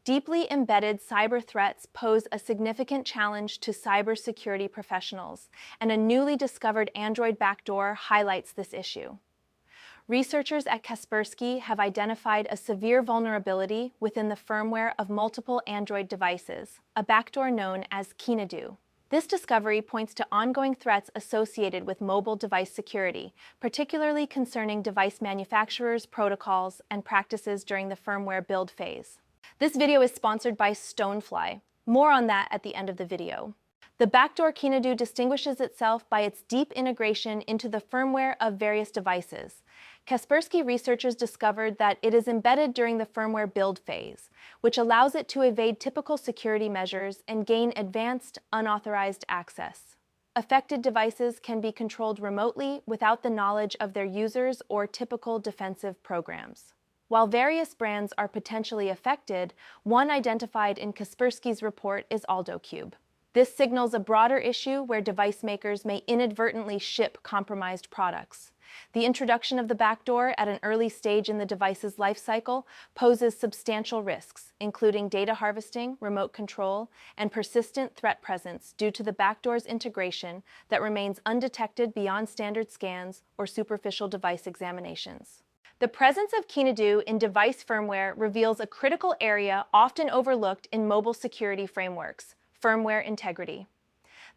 Deeply embedded cyber threats pose a significant challenge to cybersecurity professionals, and a newly discovered Android backdoor highlights this issue. Researchers at Kaspersky have identified a severe vulnerability within the firmware of multiple Android devices, a backdoor known as Keenadu. This discovery points to ongoing threats associated with mobile device security, particularly concerning device manufacturers' protocols and practices during the firmware build phase. This video is sponsored by Stonefly. More on that at the end of the video. The backdoor Keenadu distinguishes itself by its deep integration into the firmware of various devices. Kaspersky researchers discovered that it is embedded during the firmware build phase, which allows it to evade typical security measures and gain advanced, unauthorized access. Affected devices can be controlled remotely without the knowledge of their users or typical defensive programs. While various brands are potentially affected, one identified in Kaspersky's report is Alldocube. This signals a broader issue where device makers may inadvertently ship compromised products. The introduction of the backdoor at an early stage in the device's lifecycle poses substantial risks, including data harvesting, remote control, and persistent threat presence due to the backdoor's integration that remains undetected beyond standard scans or superficial device examinations. The presence of Keenadu in device firmware reveals a critical area often overlooked in mobile security frameworks: firmware integrity.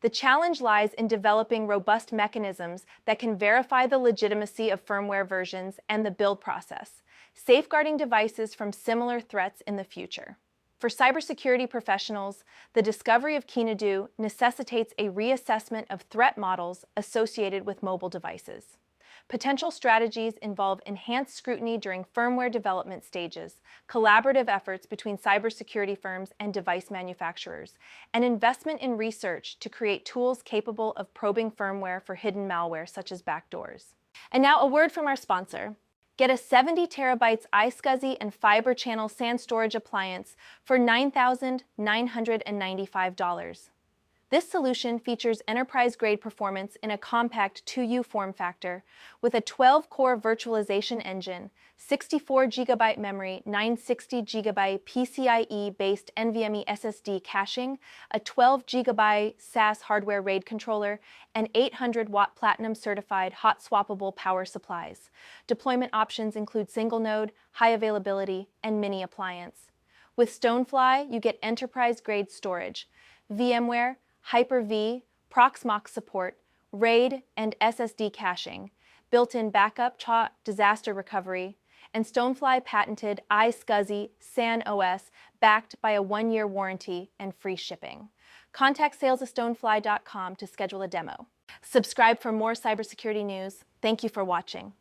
The challenge lies in developing robust mechanisms that can verify the legitimacy of firmware versions and the build process, safeguarding devices from similar threats in the future. For cybersecurity professionals, the discovery of Keenadu necessitates a reassessment of threat models associated with mobile devices. Potential strategies involve enhanced scrutiny during firmware development stages, collaborative efforts between cybersecurity firms and device manufacturers, and investment in research to create tools capable of probing firmware for hidden malware such as backdoors. And now a word from our sponsor. Get a 70 terabytes iSCSI and Fiber Channel SAN storage appliance for $9,995. This solution features enterprise-grade performance in a compact 2U form factor with a 12-core virtualization engine, 64GB memory, 960GB PCIe-based NVMe SSD caching, a 12GB SAS hardware RAID controller, and 800-watt platinum-certified hot-swappable power supplies. Deployment options include single-node, high availability, and mini appliance. With Stonefly, you get enterprise-grade storage, VMware, Hyper-V, Proxmox support, RAID, and SSD caching, built-in backup, disaster recovery, and Stonefly patented iSCSI SAN OS backed by a 1-year warranty and free shipping. Contact sales@stonefly.com to schedule a demo. Subscribe for more cybersecurity news. Thank you for watching.